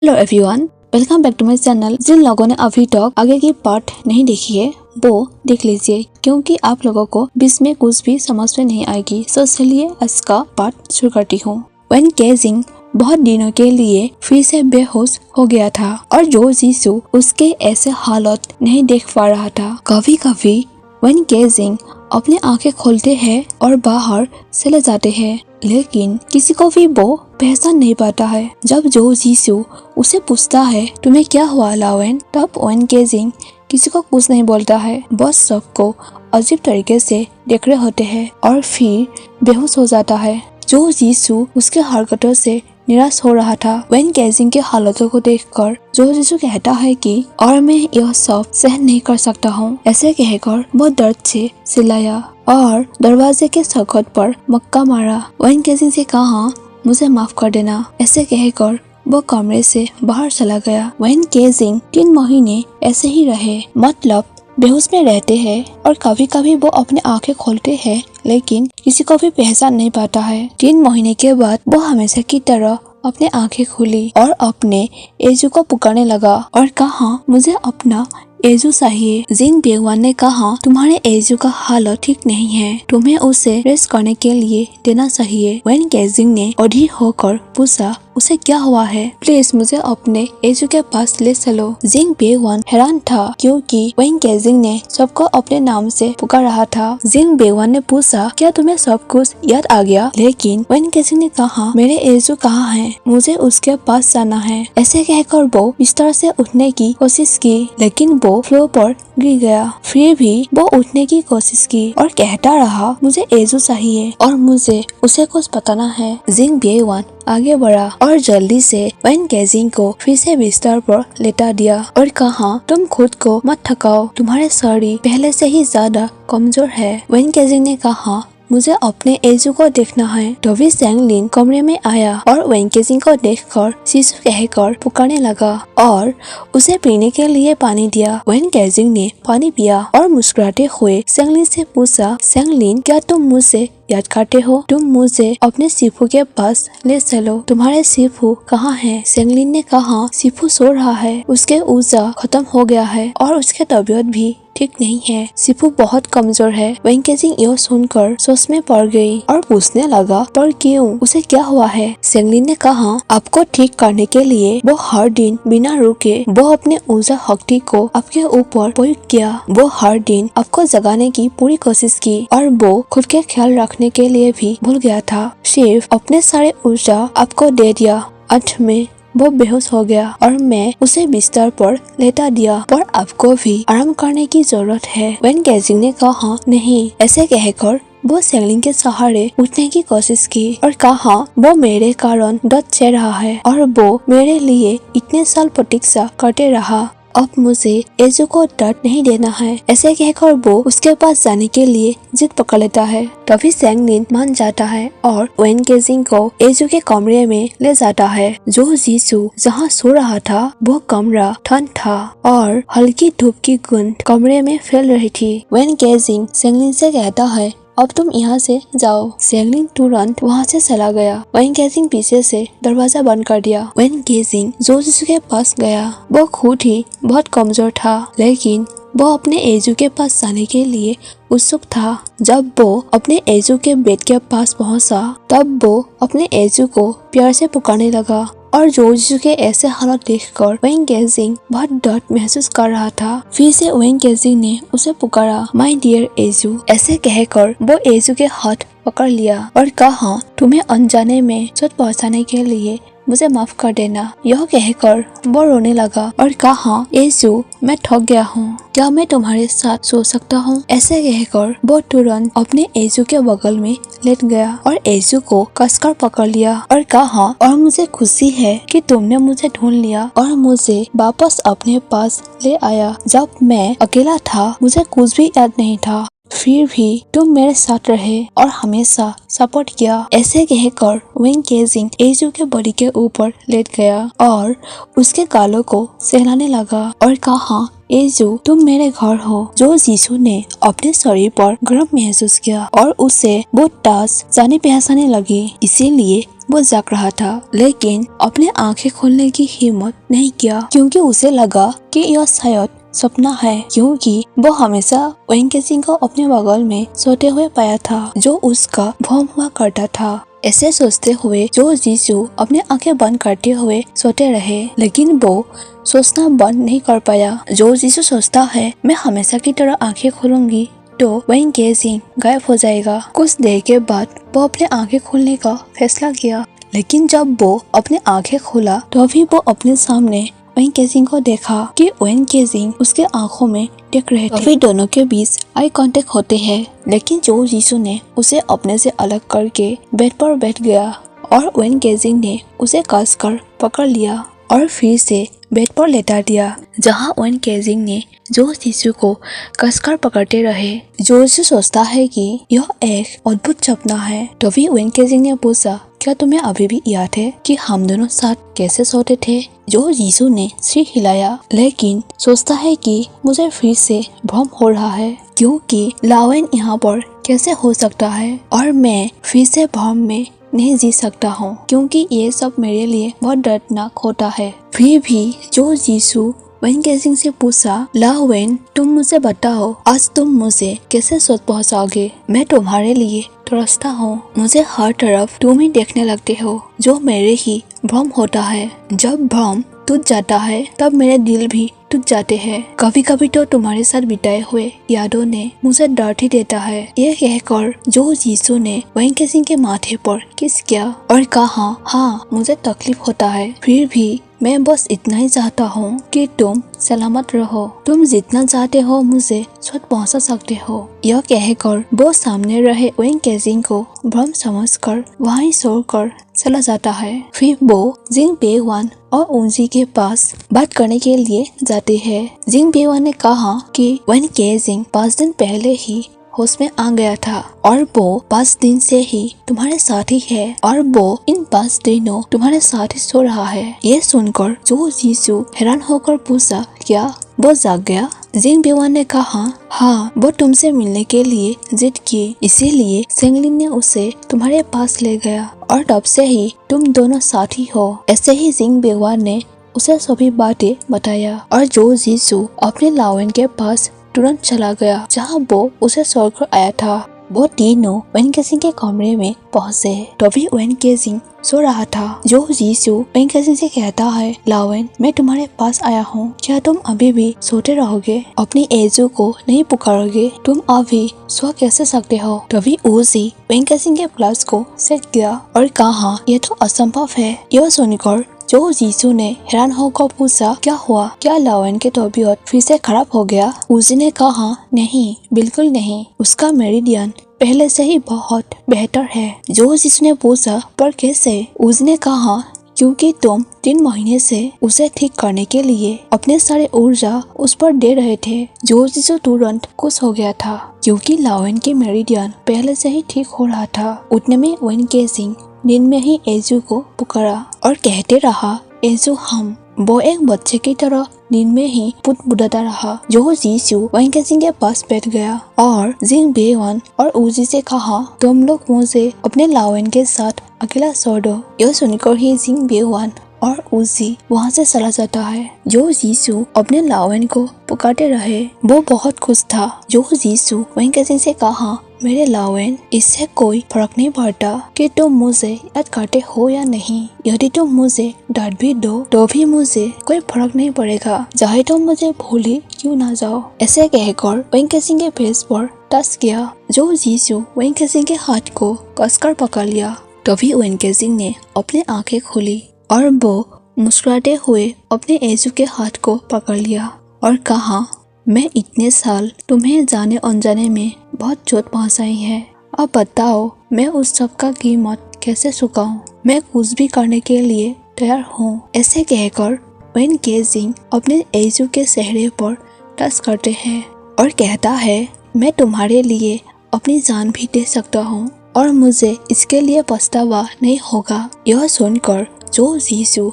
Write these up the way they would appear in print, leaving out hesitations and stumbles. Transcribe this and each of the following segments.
Hello everyone, welcome back to my channel. जिन लोगों ने अभी तक आगे की पार्ट नहीं देखी है वो देख लीजिए, क्योंकि आप लोगों को बीच में कुछ भी समझ में नहीं आएगी। तो चलिए आज का पार्ट शुरू करती हूँ। वेन केजिंग बहुत दिनों के लिए फिर से बेहोश हो गया था और जो जीसू उसके ऐसे हालत नहीं देख पा रहा था। कभी कभी वेन केजिंग अपनी आंखें खोलते हैं और बाहर चले जाते हैं, लेकिन किसी को भी वो पहचान नहीं पाता है। जब जो जीसू उसे पूछता है तुम्हें क्या हुआ लावेन, तब वेन केजिंग किसी को कुछ नहीं बोलता है, बस सबको अजीब तरीके से देख रहे होते हैं और फिर बेहोश हो जाता है। जो जीसू उसके हरकतों से निराश हो रहा था। वेन केजिंग के हालतों को देखकर जो जीसू कहता है कि और मैं यह सब सहन नहीं कर सकता हूँ। ऐसे कहकर वो दर्द से चिल्लाया और दरवाजे के सखत पर मक्का मारा। वेन केजिंग से कहा मुझे माफ कर देना। ऐसे कहकर वो कमरे से बाहर चला गया। वेन केजिंग 3 महीने ऐसे ही रहे, मतलब बेहोश में रहते हैं और कभी कभी वो अपनी आंखें खोलते हैं, लेकिन किसी को भी पहचान नहीं पाता है। 3 महीने के बाद वो हमेशा की तरह अपनी आंखें खोली और अपने एजू को पुकारने लगा और कहा मुझे अपना एजू चाहिए। जिंग बेगवान ने कहा तुम्हारे एजू का हालत ठीक नहीं है, तुम्हें उसे रेस्ट करने के लिए देना चाहिए। वेन केजिंग ने अधीर होकर पूछा उसे क्या हुआ है, प्लीज मुझे अपने एजू के पास ले चलो। जिंग बेगवान हैरान था क्योंकि वेन केजिंग ने सबको अपने नाम से पुकार रहा था। जिंग बेगवान ने पूछा क्या तुम्हें सब कुछ याद आ गया, लेकिन वेन केजिंग ने कहा मेरे एजू कहाँ है, मुझे उसके पास जाना है। ऐसे कहकर वो बिस्तर से उठने की कोशिश की, लेकिन वो फ्लोर पर गिर गया। फिर भी वो उठने की कोशिश की और कहता रहा मुझे एजू चाहिए और मुझे उसे कुछ बताना है। जिंग बेगवान आगे बढ़ा और जल्दी से वेन केजिंग को फिर से बिस्तर पर लेटा दिया और कहा तुम खुद को मत थकाओ, तुम्हारे शरीर पहले से ही ज्यादा कमजोर है। वेन केजिंग ने कहा मुझे अपने एजू को देखना है। तभी सेंगलिन कमरे में आया और वेन केजिंग को देखकर शिशु कहकर पुकारने लगा और उसे पीने के लिए पानी दिया। वेन केजिंग ने पानी पिया और मुस्कुराते हुए सेंगलिन से पूछा सेंगलिन क्या तुम मुझसे याद करते हो, तुम मुझे अपने शिफू के पास ले चलो। तुम्हारे शिफू कहाँ है? सेंगलिन ने कहा शिफू सो रहा है, उसके ऊर्जा खत्म हो गया है और उसकी तबीयत भी ठीक नहीं है, शिफू बहुत कमजोर है। वेन केजिंग यह सुनकर सोच में पड़ गई और पूछने लगा पर क्यों, उसे क्या हुआ है? सेंगलिन ने कहा आपको ठीक करने के लिए वो हर दिन बिना रुके वो अपने ऊर्जा शक्ति को आपके ऊपर प्रयोग किया। वो हर दिन आपको जगाने की पूरी कोशिश की और वो खुद के ख्याल रखने के लिए भी भूल गया था, सिर्फ अपने सारे ऊर्जा आपको दे दिया। अंत में वो बेहोश हो गया और मैं उसे बिस्तर पर लेटा दिया, पर आपको भी आराम करने की जरूरत है। वेन केजिंग ने कहा नहीं। ऐसे कहकर वो सेंगलिन के सहारे उठने की कोशिश की और कहा वो मेरे कारण दर्द सह रहा है और वो मेरे लिए इतने साल प्रतीक्षा करते रहा, अब मुझे एजू को दर्द नहीं देना है। ऐसे कहकर वो उसके पास जाने के लिए जिद पकड़ लेता है। तभी सेंगलिन मान जाता है और वेन केजिंग को एजू के कमरे में ले जाता है। जो जीसू जहाँ सो रहा था वो कमरा ठंड था और हल्की धूप की गंध कमरे में फैल रही थी। वेन केजिंग सेंगलिन से कहता है अब तुम यहाँ से जाओ। सेंगलिन तुरंत वहाँ से चला गया। वेन केजिंग पीछे से दरवाजा बंद कर दिया। वेन केजिंग जो जीसू के पास गया, वो खुद ही बहुत कमजोर था, लेकिन वो अपने एजू के पास जाने के लिए उत्सुक था। जब वो अपने एजू के बेड के पास पहुंचा, तब वो अपने एजू को प्यार से पुकारने लगा और जो जीसू के ऐसे हालत देखकर वेन केजिंग बहुत दर्द महसूस कर रहा था। फिर से वेन केजिंग ने उसे पुकारा माय डियर एजू। ऐसे कहकर वो एजू के हाथ पकड़ लिया और कहा तुम्हें अनजाने में चोट पहुंचाने के लिए मुझे माफ कर देना। यह कहकर वो रोने लगा और कहा एजू मैं थक गया हूँ, क्या मैं तुम्हारे साथ सो सकता हूँ? ऐसे कहकर वो तुरंत अपने एजू के बगल में लेट गया और एजू को कसकर पकड़ लिया और कहा और मुझे खुशी है कि तुमने मुझे ढूंढ लिया और मुझे वापस अपने पास ले आया। जब मैं अकेला था मुझे कुछ भी याद नहीं था, फिर भी तुम मेरे साथ रहे और हमेशा सपोर्ट किया। ऐसे कहकर वेन केजिंग एजू के बॉडी के ऊपर लेट गया और उसके गालों को सहलाने लगा और कहा एजू तुम मेरे घर हो। जो जीसू ने अपने शरीर पर गर्म महसूस किया और उसे वो टास जाने पहचाने लगी, इसीलिए वो जाग रहा था, लेकिन अपने आंखें खोलने की हिम्मत नहीं किया क्योंकि उसे लगा कि यह शायद सपना है, क्योंकि वो हमेशा वेन केजिंग को अपने बगल में सोते हुए पाया था जो उसका भ्रम हुआ करता था। ऐसे सोचते हुए जो जीसू अपने आंखें बंद करते हुए सोते रहे, लेकिन वो सोचना बंद नहीं कर पाया। जो जीसू सोचता है मैं हमेशा की तरह आंखें खोलूंगी तो वेन केजिंग गायब हो जाएगा। कुछ देर के बाद वो अपने आंखें खोलने का फैसला किया, लेकिन जब वो अपने आंखें खोला तो भी वो अपने सामने वेन केजिंग को देखा कि वेन केजिंग उसके आंखों में देख रहे थे। दोनों के बीच आई कांटेक्ट होते हैं, लेकिन जो जीसू ने उसे अपने से अलग करके बेड पर बैठ गया और वेन केजिंग ने उसे कसकर पकड़ लिया और फिर से बेड पर लेटा दिया, जहां वेन केजिंग ने जो जीसू को कसकर पकड़ते रहे। जो जीसू सोचता है कि यह एक अद्भुत सपना है। तभी वेन केजिंग ने पूछा, क्या तुम्हें अभी भी याद है कि हम दोनों साथ कैसे सोते थे? जो जीसू ने सिर हिलाया, लेकिन सोचता है कि मुझे फिर से भ्रम हो रहा है, क्योंकि लावेन यहाँ पर कैसे हो सकता है और मैं फिर से भ्रम में नहीं जी सकता हूँ, क्योंकि ये सब मेरे लिए बहुत दर्दनाक होता है। फिर भी जो जीसू वेन केजिंग से पूछा, लावेन तुम मुझे बताओ, आज तुम मुझे कैसे सोच पहुँचाओगे? मैं तुम्हारे लिए तरसता हूँ। मुझे हर तरफ तुम ही देखने लगते हो, जो मेरे ही भ्रम होता है। जब भ्रम टूट जाता है तब मेरे दिल भी टूट जाते हैं। कभी कभी तो तुम्हारे साथ बिताए हुए यादों ने मुझे दर्द ही देता है। यह कहकर जो जीसू ने वेन केजिंग के माथे पर किस किया और कहा, हाँ मुझे तकलीफ होता है, फिर भी मैं बस इतना ही चाहता हूँ कि तुम सलामत रहो। तुम जितना चाहते हो मुझे चोट पहुँचा सकते हो। यह कहकर वो सामने रहे वेन केजिंग को भ्रम समझकर वहीं छोड़कर चला जाता है। फिर वो जिंग बेवान और उंजी के पास बात करने के लिए जाते हैं। जिंग बेवान ने कहा कि वेन केजिंग 5 दिन पहले ही होश में आ गया था और वो 5 दिन से ही तुम्हारे साथ ही है और वो इन 5 दिनों तुम्हारे साथ ही सो रहा है। ये सुनकर जो जीसू हैरान होकर पूछा, क्या वो जाग गया? जिंग बेवान ने कहा, हाँ वो तुमसे मिलने के लिए जिद की, इसीलिए सेंगलिन ने उसे तुम्हारे पास ले गया और तब से ही तुम दोनों साथी हो। ऐसे ही जिंग बेवान ने उसे सभी बातें बताया और जो जीसू अपने लावेन के पास तुरंत चला गया, जहाँ वो उसे छोड़कर आया था। वो तीनों वेन केजिंग के कमरे में पहुँचे, तभी वेन केजिंग सो रहा था। जो जीसू वेन केजिंग से कहता है, लावेन मैं तुम्हारे पास आया हूँ, क्या तुम अभी भी सोते रहोगे? अपनी एजू को नहीं पुकारोगे? तुम अभी सो कैसे सकते हो? तभी उजी वेन केजिंग के प्लस को सेट किया और कहा, यह तो असंभव है। यह सुनकर जो जीसू ने हैरान होकर पूछा, क्या हुआ? क्या लावेन की तबीयत फिर से खराब हो गया? उजी ने कहा, नहीं बिल्कुल नहीं, उसका मेरिडियन पहले से ही बहुत बेहतर है। जो जीसू ने पूछा, पर कैसे? उजी ने कहा, क्योंकि तुम 3 महीने से उसे ठीक करने के लिए अपने सारे ऊर्जा उस पर दे रहे थे। जो जीसू तुरंत खुश हो गया था, क्योंकि लावेन के मेरिडियन पहले से ही ठीक हो रहा था। उतने में वेन केजिंग नींद में ही एजू को पुकारा और कहते रहा, एजू हम। वो एक बच्चे की तरह नींद में ही पुटपुटाता रहा। जो जीसू वेन केजिंग के पास बैठ गया और जिंग बेवान और उजी से कहा, तुम लोग मुझे अपने लावेन के साथ अकेला छोड़ दो। यह सुनकर ही जिंग बेवान और उजी वहाँ से चला जाता है। जो जीसू अपने लावेन को पुकारते रहे, वो बहुत खुश था। जो जीसू वेन केजिंग से कहा, मेरे लावेन, इससे कोई फर्क नहीं पड़ता कि तुम मुझे याद करते हो या नहीं। यदि तुम मुझे डांट भी दो तो भी मुझे कोई फर्क नहीं पड़ेगा, चाहे तुम मुझे भूल ही क्यों ना जाओ। ऐसे कहकर वेन केजिंग के फेस पर टच किया। जो जीसू वेन केजिंग के हाथ को कसकर पकड़ लिया। तभी वेन केजिंग ने अपनी आंखें खोली और वो मुस्कुराते हुए अपने एजू के हाथ को पकड़ लिया और कहा, मैं इतने साल तुम्हें जाने अनजाने में बहुत चोट पहुंचाई है। अब बताओ मैं उस सब का कीमत कैसे चुकाऊं? मैं कुछ भी करने के लिए तैयार हूँ। ऐसे कहकर वेन केजिंग अपने एजू के चेहरे पर टच करते हैं और कहता है, मैं तुम्हारे लिए अपनी जान भी दे सकता हूँ और मुझे इसके लिए पछतावा नहीं होगा। यह सुनकर जो जीसू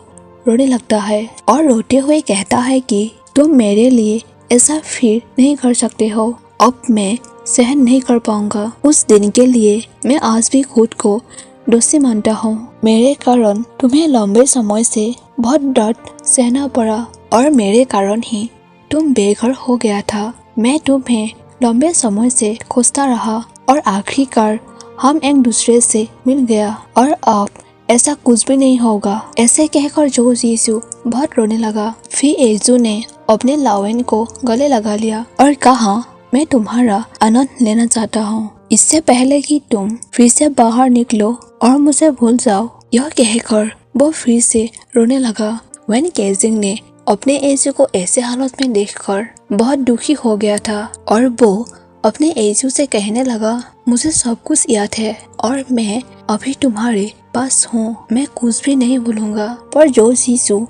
रोने लगता है और रोते हुए कहता है कि तुम मेरे लिए ऐसा फिर नहीं कर सकते हो। अब मैं सहन नहीं कर पाऊंगा। उस दिन के लिए मैं आज भी खुद को दोषी मानता हूँ। मेरे कारण तुम्हें लंबे समय से बहुत दर्द सहना पड़ा और मेरे कारण ही तुम बेघर हो गया था। मैं तुम्हें लंबे समय से खोजता रहा और आखिरकार हम एक दूसरे से मिल गया और अब ऐसा कुछ भी नहीं होगा। ऐसे कहकर जो यीशु बहुत रोने लगा। फिर यीशु ने अपने लावेन को गले लगा लिया और कहा, मैं तुम्हारा आनंद लेना चाहता हूँ। इससे पहले कि तुम फिर से बाहर निकलो और मुझे भूल जाओ। यह कहकर वो फिर से रोने लगा। वेन केजिंग ने अपने यीशु को ऐसे हालत में देखकर बहुत दुखी हो गया था और वो अपने यीशु से कहने लगा, मुझे सब कुछ याद है और मैं अभी तुम्हारे पास हूँ। मैं कुछ भी नहीं भूलूंगा। पर जो यीशु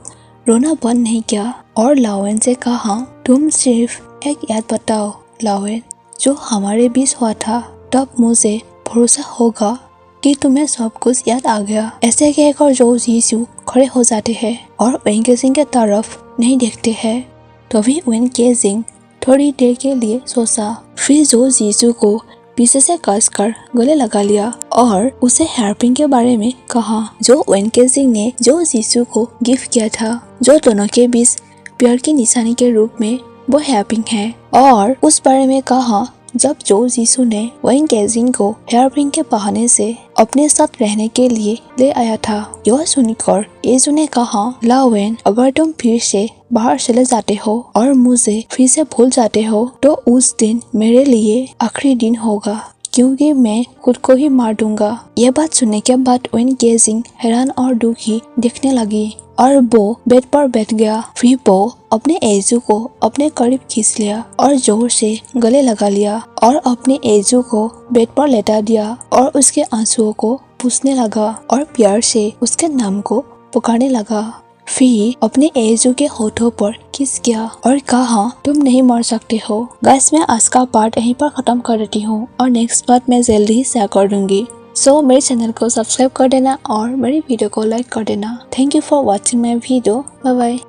रोना बंद नहीं किया और लावेन से कहा, तुम सिर्फ एक याद बताओ लावेन, जो हमारे बीच हुआ था। तब मुझे भरोसा होगा कि तुम्हें सब कुछ याद आ गया। ऐसे कहकर जो यीशु खड़े हो जाते हैं और वेन केजिंग के तरफ नहीं देखते हैं। तभी वेन केजिंग थोड़ी देर के लिए सोचा, फिर जो यीशु को पीछे से कसकर गले लगा लिया और उसे हेयरपिन के बारे में कहा, जो वेन केजिंग ने जो यीशु को गिफ्ट किया था, जो दोनों के बीच प्यार की निशानी के रूप में वो हेयरपिन है। और उस बारे में कहा जब जो यीशु ने वेन केजिंग को हेयरपिन के बहाने से अपने साथ रहने के लिए ले आया था। यह सुनकर यीशु ने कहा, लावेन, अगर तुम फिर से बाहर चले जाते हो और मुझे फिर से भूल जाते हो तो उस दिन मेरे लिए आखिरी दिन होगा, क्योंकि मैं खुद को ही मार दूंगा। यह बात सुनने के बाद वेन केजिंग हैरान और दुखी दिखने लगी और वो बेड पर बैठ गया। फिर वो अपने यीशु को अपने करीब खींच लिया और जोर से गले लगा लिया और अपने यीशु को बेड पर लेटा दिया और उसके आंसुओं को पूछने लगा और प्यार से उसके नाम को पुकारने लगा। फिर अपने यीशु के होठों पर किस किया और कहा, तुम नहीं मर सकते हो। गाइस, मैं आज का पार्ट यहीं पर खत्म कर देती हूँ और नेक्स्ट पार्ट मैं जल्दी ही शेयर कर दूंगी। सो मेरे चैनल को सब्सक्राइब कर देना और मेरी वीडियो को लाइक कर देना। Thank you for watching my video. Bye bye.